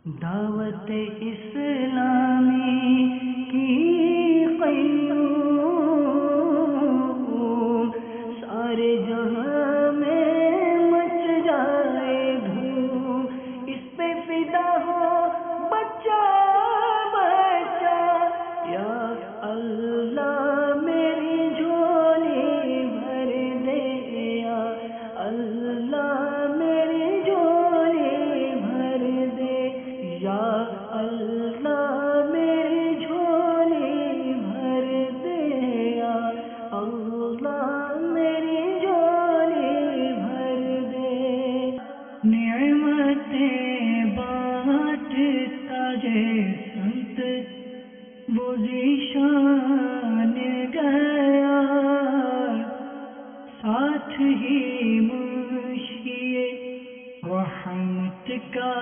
دعوت اسلامی کی قیوم سارے جہاں میں مچ جائے دھوم، اس پہ فدا ہو بچہ بچہ، یا اللہ میری جھولی بھر دے، یا اللہ میری جھولی بھر دے، یا اللہ میری جھولی بھر دے، یا اللہ میری جھولی بھر دے۔ نعمتیں بانٹتا جے سنت وہ ذیشان گیا، ساتھ ہی منشی رحمت کا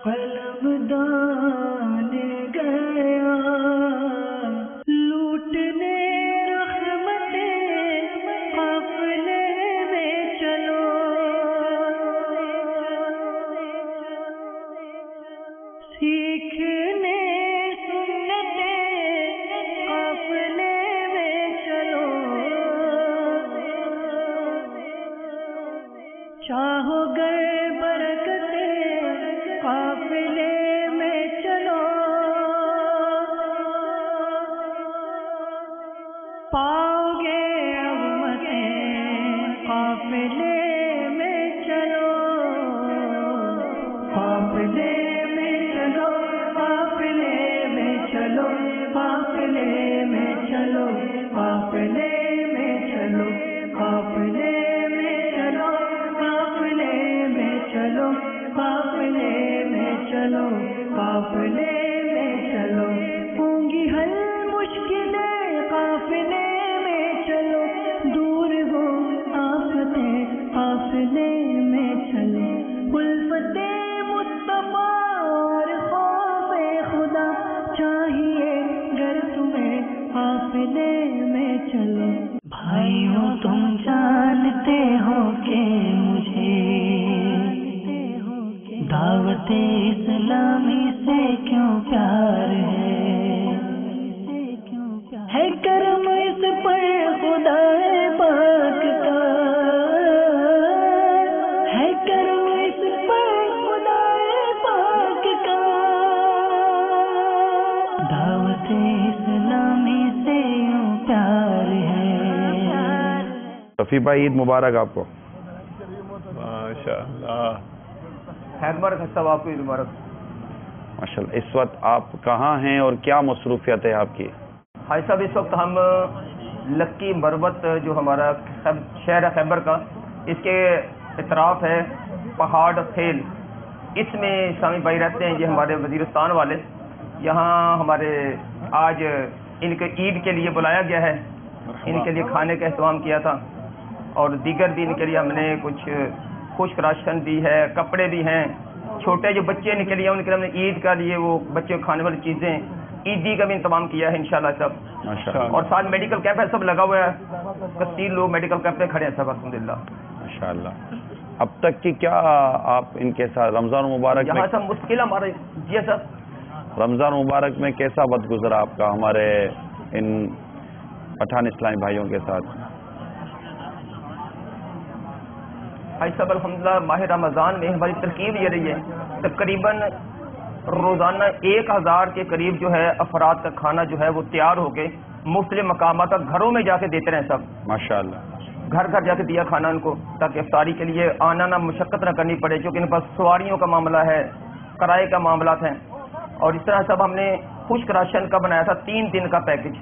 قلم دان گیا، لوٹنے رحمتیں قافلے میں چلو، سیکھنے سنتیں قافلے میں چلو، چاہو گئے برکتیں قافلے میں چلو، پاؤ گے عظمتیں قافلے میں چلو، قافلے میں چلو، قافلے میں چلو، قافلے میں چلو، قافلے میں چلو، قافلے میں چلو، قافلے میں چلو، قافلے میں چلو، قافلے میں چلو، ہوں گی حل مشکلیں قافلے میں چلو، دور ہو آفتیں قافلے میں چلو، الفت مصطفیٰ اور خوف خدا چاہیے گر تمہیں قافلے میں چلو۔ بھائیوں تم جانتے ہو کہ مجھے دعوت اسلامی سے کیوں پیار ہے کرم اس پر خدا پاک کا، ہے کرم اس پر خدا پاک کا، دعوت اسلامی سے یوں پیار ہے۔ رفیع بھائی عید مبارک آپ کو۔ ماشاءاللہ، خیر مبارک صاحب، آپ کو عید مبارک۔ ماشاءاللہ، اس وقت آپ کہاں ہیں اور کیا مصروفیت ہے آپ کی؟ حاجی صاحب اس وقت ہم لکی مروت جو ہمارا شہر ہے خیبر کا، اس کے اطراف ہے پہاڑ کھیل، اس میں اسلامی بھائی رہتے ہیں، یہ ہمارے وزیرستان والے، یہاں ہمارے آج ان کے عید کے لیے بلایا گیا ہے، ان کے لیے کھانے کا اہتمام کیا تھا، اور دیگر بھی ان کے لیے ہم نے کچھ خشک راشن بھی ہے، کپڑے بھی ہیں، چھوٹے جو بچے ان کے لیے، ان کے لیے ہم نے عید کا لیے وہ بچے کو کھانے والی چیزیں، عیدی کا بھی انتظام کیا ہے انشاءاللہ سب، اور ساتھ میڈیکل کیمپ ہے، سب لگا ہوا ہے، کثیر لوگ میڈیکل کیمپ پہ کھڑے ہیں سب الحمدللہ ماشاءاللہ۔ اب تک کی کیا آپ ان کے ساتھ رمضان مبارک یہاں میں سب مشکل ہمارے جی سر، رمضان مبارک میں کیسا وقت گزرا آپ کا ہمارے ان پٹھان اسلامی بھائیوں کے ساتھ؟ بھائی صاحب الحمدللہ ماہ رمضان میں ہماری ترکیب یہ رہی ہے، تقریباً روزانہ 1000 کے قریب جو ہے افراد کا کھانا جو ہے وہ تیار ہو کے مختلف مقامات تک گھروں میں جا کے دیتے رہے سب، ماشاءاللہ، گھر گھر جا کے دیا کھانا ان کو، تاکہ افطاری کے لیے آنا نہ مشقت نہ کرنی پڑے، کیونکہ ان کے پاس سواریوں کا معاملہ ہے، کرائے کا معاملات ہیں، اور اس طرح سب ہم نے خشک راشن کا بنایا تھا 3 دن کا پیکج،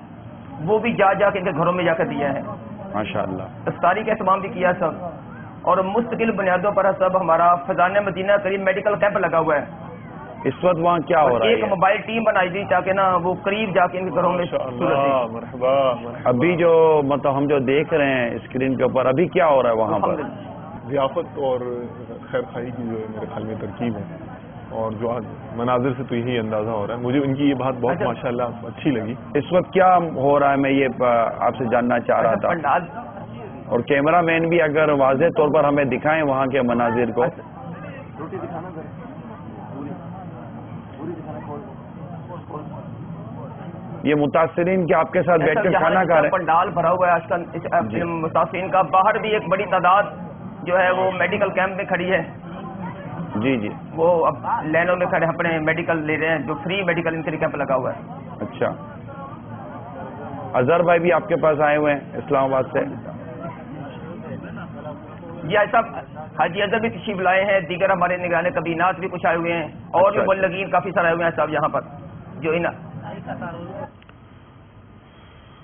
وہ بھی جا کے ان کے گھروں میں جا کے دیا ہے، ماشاءاللہ، افطاری کا اہتمام بھی کیا سب، اور مستقل بنیادوں پر سب ہمارا فضان مدینہ قریب میڈیکل کیمپ لگا ہوا ہے، اس وقت وہاں کیا ہو رہا ہے؟ ایک موبائل ٹیم بنائی دی تاکہ نا وہ قریب جا کے ان کے گھروں میں ابھی جو مطلب ہم جو دیکھ رہے ہیں اسکرین کے اوپر، ابھی کیا ہو رہا ہے وہاں پر؟ ضیافت اور خیر خائی کی جو ہے میرے خیال میں ترکیب ہے، اور جو آج مناظر سے تو یہی اندازہ ہو رہا ہے، مجھے ان کی یہ بات بہت ماشاءاللہ اچھی لگی۔ اس وقت کیا ہو رہا ہے میں یہ آپ سے جاننا چاہ رہا تھا، اور کیمرہ مین بھی اگر واضح طور پر ہمیں دکھائیں وہاں کے مناظر کو۔ یہ متاثرین کیا آپ کے ساتھ بیٹھ کر کھانا کھا رہے ہیں؟ پنڈال بھرا ہوا ہے آج کل متاثرین کا. باہر بھی ایک بڑی تعداد جو ہے وہ میڈیکل کیمپ میں کھڑی ہے. جی جی. وہ اب لینوں میں کھڑے اپنے میڈیکل لے رہے ہیں, جو فری میڈیکل ان کے لیے کیمپ لگا ہوا ہے. اچھا, اظہر بھائی بھی آپ کے پاس آئے ہوئے ہیں اسلام آباد سے. جی ایسا حاجی اظہر بھی تشریف لائے ہیں, دیگر ہمارے نگران کابینات بھی کچھ آئے ہوئے ہیں, اور بھی مبلغین کافی سارے آئے ہوئے ہیں صاحب یہاں پر جو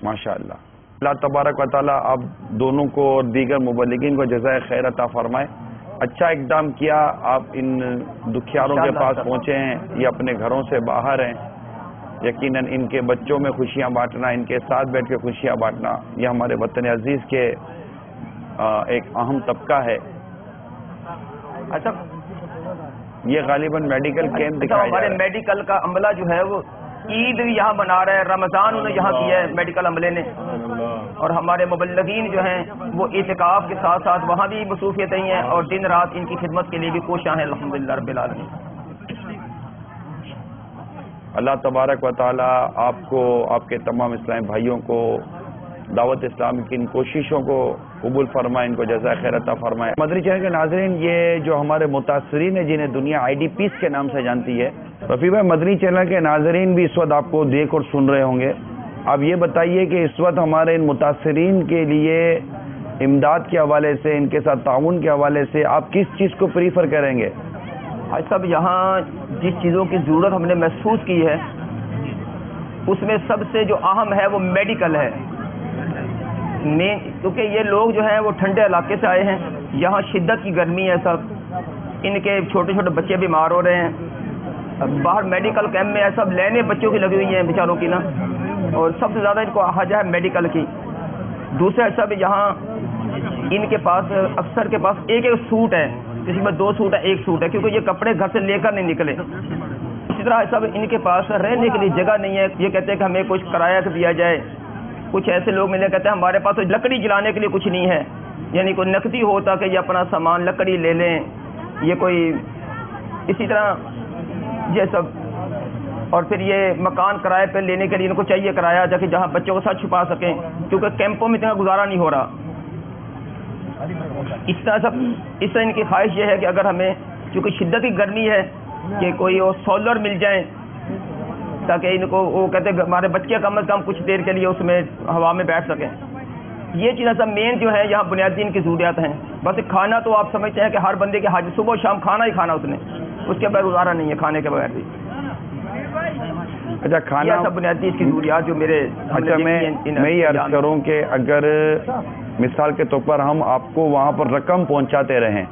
ماشاء اللہ. اللہ تبارک و تعالیٰ آپ دونوں کو اور دیگر مبلغین کو جزائے خیر عطا فرمائے. اچھا اقدام کیا, آپ ان دکھیاروں کے پاس پہنچے ہیں, یہ اپنے گھروں سے باہر ہیں. یقیناً ان کے بچوں میں خوشیاں بانٹنا, ان کے ساتھ بیٹھ کے خوشیاں بانٹنا, یہ ہمارے وطن عزیز کے ایک اہم طبقہ ہے. اچھا, یہ غالباً میڈیکل کیمپ دکھایا ہمارے میڈیکل کا عملہ جو ہے وہ عید بھی یہاں بنا رہا ہے, رمضان انہیں یہاں کیا ہے میڈیکل عملے نے, اور ہمارے مبلغین جو ہیں وہ اعتکاف کے ساتھ ساتھ وہاں بھی مصروفیتیں ہیں, اور دن رات ان کی خدمت کے لیے بھی کوشاں ہیں الحمدللہ رب العالمین. اللہ تبارک و تعالی آپ کو, آپ کے تمام اسلامی بھائیوں کو دعوت اسلام کی ان کوششوں کو قبول فرمائے, ان کو جزائے خیر عطا فرمائے. مدنی چینل کے ناظرین, یہ جو ہمارے متاثرین ہیں جنہیں دنیا آئی ڈی پیز کے نام سے جانتی ہے, رفیع بھائی مدنی چینل کے ناظرین بھی اس وقت آپ کو دیکھ اور سن رہے ہوں گے. آپ یہ بتائیے کہ اس وقت ہمارے ان متاثرین کے لیے امداد کے حوالے سے, ان کے ساتھ تعاون کے حوالے سے آپ کس چیز کو پریفر کریں گے؟ حاج صاحب یہاں جس چیزوں کی ضرورت ہم نے محسوس کی ہے اس میں سب سے جو اہم ہے وہ میڈیکل ہے. کیونکہ یہ لوگ جو ہیں وہ ٹھنڈے علاقے سے آئے ہیں, یہاں شدت کی گرمی ہے سب, ان کے چھوٹے چھوٹے بچے بیمار ہو رہے ہیں. باہر میڈیکل کیمپ میں سب لینے بچوں کی لگی ہوئی ہیں بیچاروں کی نا, اور سب سے زیادہ ان کو حاجت ہے میڈیکل کی. دوسرے سب یہاں ان کے پاس اکثر کے پاس ایک ایک سوٹ ہے, کسی میں 2 سوٹ ہے, 1 سوٹ ہے, کیونکہ یہ کپڑے گھر سے لے کر نہیں نکلے. اسی طرح سب ان کے پاس رہنے کے لیے جگہ نہیں ہے. یہ کہتے ہیں کہ ہمیں کچھ کرایہ دیا جائے. کچھ ایسے لوگ ملے کہتے ہیں ہمارے پاس تو لکڑی جلانے کے لیے کچھ نہیں ہے, یعنی کوئی نقدی ہوتا کہ یہ اپنا سامان لکڑی لے لیں, یہ کوئی اسی طرح یہ سب. اور پھر یہ مکان کرائے پہ لینے کے لیے ان کو چاہیے کرایہ, جا کے جہاں بچوں کو ساتھ چھپا سکیں, کیونکہ کیمپوں میں اتنا گزارا نہیں ہو رہا. اس طرح ان کی خواہش یہ ہے کہ اگر ہمیں چونکہ شدت کی گرمی ہے کہ کوئی وہ سولر مل جائیں تاکہ ان کو, وہ کہتے ہیں ہمارے بچے کم از کم کچھ دیر کے لیے اس میں ہوا میں بیٹھ سکیں. یہ چیزیں سب مین جو ہے یہاں بنیادی ان کی ضروریات ہیں. بس کھانا تو آپ سمجھتے ہیں کہ ہر بندے کے حاجت صبح و شام کھانا ہی کھانا, اس نے اس کے بغیر گزارا نہیں ہے کھانے کے بغیر بھی. اچھا کھانا سب بنیادی اس کی ضروریات جو میرے. اچھا میں یہ عرض کروں کہ اگر مثال کے طور پر ہم آپ کو وہاں پر رقم پہنچاتے رہیں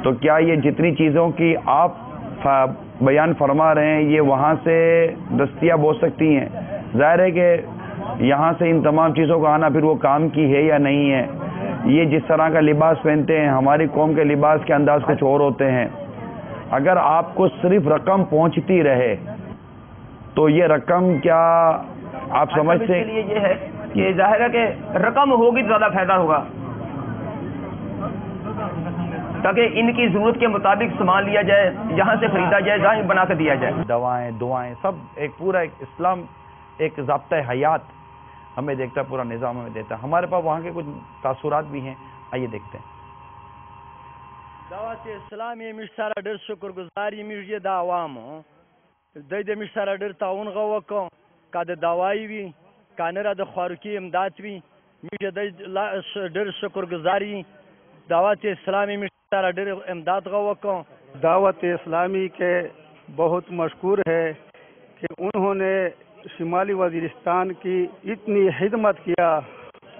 تو کیا یہ جتنی چیزوں کی آپ بیان فرما رہے ہیں یہ وہاں سے دستیاب ہو سکتی ہیں؟ ظاہر ہے کہ یہاں سے ان تمام چیزوں کا آنا پھر وہ کام کی ہے یا نہیں ہے. یہ جس طرح کا لباس پہنتے ہیں, ہماری قوم کے لباس کے انداز کچھ اور ہوتے ہیں. اگر آپ کو صرف رقم پہنچتی رہے تو یہ رقم کیا آپ سمجھتے ہیں؟ اس کے لیے یہ ہے کہ ظاہر ہے کہ رقم ہوگی تو زیادہ فائدہ ہوگا, تاکہ ان کی ضرورت کے مطابق سامان لیا جائے, یہاں سے خریدا جائے, جہاں بنا کے دیا جائے. دوائیں دعائیں سب ایک پورا ایک اسلام ایک ضابطۂ حیات ہمیں دیکھتا ہے, پورا نظام ہمیں دیتا ہے. ہمارے پاس وہاں کے کچھ تاثرات بھی ہیں, آئیے دیکھتے ہیں. دعوت اسلامی مش سارا ڈر شکر گزاری مش یہ عوام دے مش سارا ڈر تعاون غو کو کا دوائی بھی کانرا د خوارکی امداد بھی مش ڈر شکر گزاری. دعوت اسلامی مش سارا ڈر امداد غو کو. دعوت اسلامی کے بہت مشکور ہے کہ انہوں نے شمالی وزیرستان کی اتنی خدمت کیا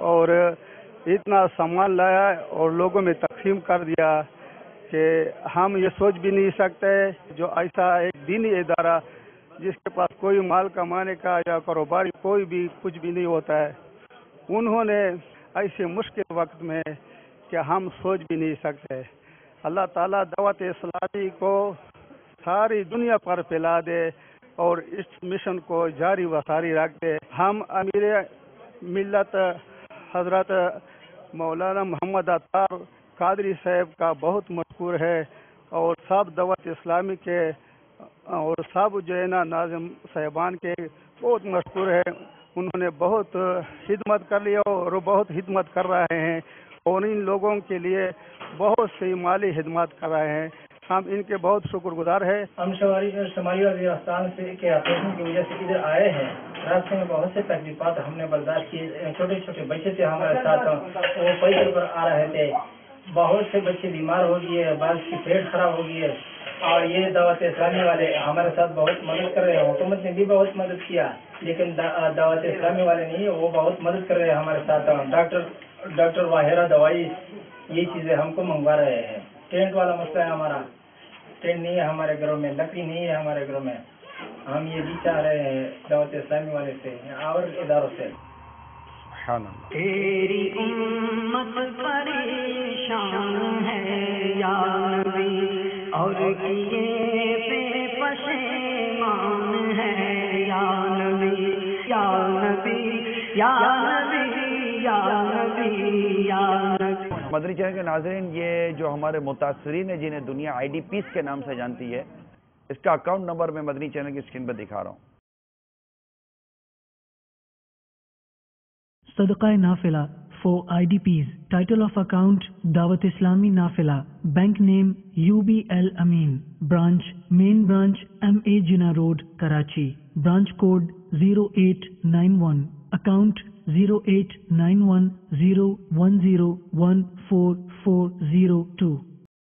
اور اتنا سامان لایا اور لوگوں میں تقسیم کر دیا کہ ہم یہ سوچ بھی نہیں سکتے جو ایسا ایک دینی ادارہ جس کے پاس کوئی مال کمانے کا یا کاروباری کوئی بھی کچھ بھی نہیں ہوتا ہے, انہوں نے ایسے مشکل وقت میں کہ ہم سوچ بھی نہیں سکتے. اللہ تعالیٰ دعوت اسلامی کو ساری دنیا پر پھیلا دے اور اس مشن کو جاری و ساری رکھ دے. ہم امیر ملت حضرت مولانا محمد عطار قادری صاحب کا بہت مشکور ہے اور سب دعوت اسلامی کے اور سب جو ہے نا ناظم صاحبان کے بہت مشکور ہے. انہوں نے بہت خدمت کر لیا اور بہت خدمت کر رہے ہیں اور ان لوگوں کے لیے بہت سی مالی خدمات کر رہے ہیں. ہم ان کے بہت شکر گزار ہیں. ہم شمالی وزیرستان سے کے آپریشن کی وجہ سے ادھر آئے ہیں. راستے میں بہت سے تکلیفات ہم نے برداشت کی. چھوٹے چھوٹے بچے تھے ہمارے ساتھ, وہ پیدل پر آ رہے تھے. بہت سے بچے بیمار ہو گئے, بعض کی پیٹ خراب ہو گئی ہے. اور یہ دعوت اسلامی والے ہمارے ساتھ بہت مدد کر رہے ہیں. حکومت نے بھی بہت مدد کیا, لیکن دعوت اسلامی والے نہیں, وہ بہت مدد کر رہے ہیں ہمارے ساتھ. ڈاکٹر واہرہ دوائی یہ چیزیں ہم کو منگوا رہے ہیں. ٹینٹ والا مسئلہ ہے ہمارا, ٹینٹ نہیں ہے ہمارے گھروں میں, لکڑی نہیں ہے ہمارے گھروں میں. ہم یہ بھی چاہ رہے ہیں دعوت اسلامی والے سے اور اداروں سے. تیری امت پریشان ہے یا نبی, اور کیے بے پشیمان ہے یا نبی, یا نبی, یا نبی, یا نبی, یا نبی. مدنی چینل کے ناظرین, یہ جو ہمارے متاثرین ہیں جنہیں دنیا آئی ڈی پیز کے نام سے جانتی ہے, اس کا اکاؤنٹ نمبر میں مدنی چینل کی اسکرین پر دکھا رہا ہوں. صدقہ نافلہ for IDPs. Title of account Dawat Islami Nafila. Bank name UBL Amin. Branch Main Branch MA Jinnah Road, Karachi. Branch code 0891. Account 089101014402.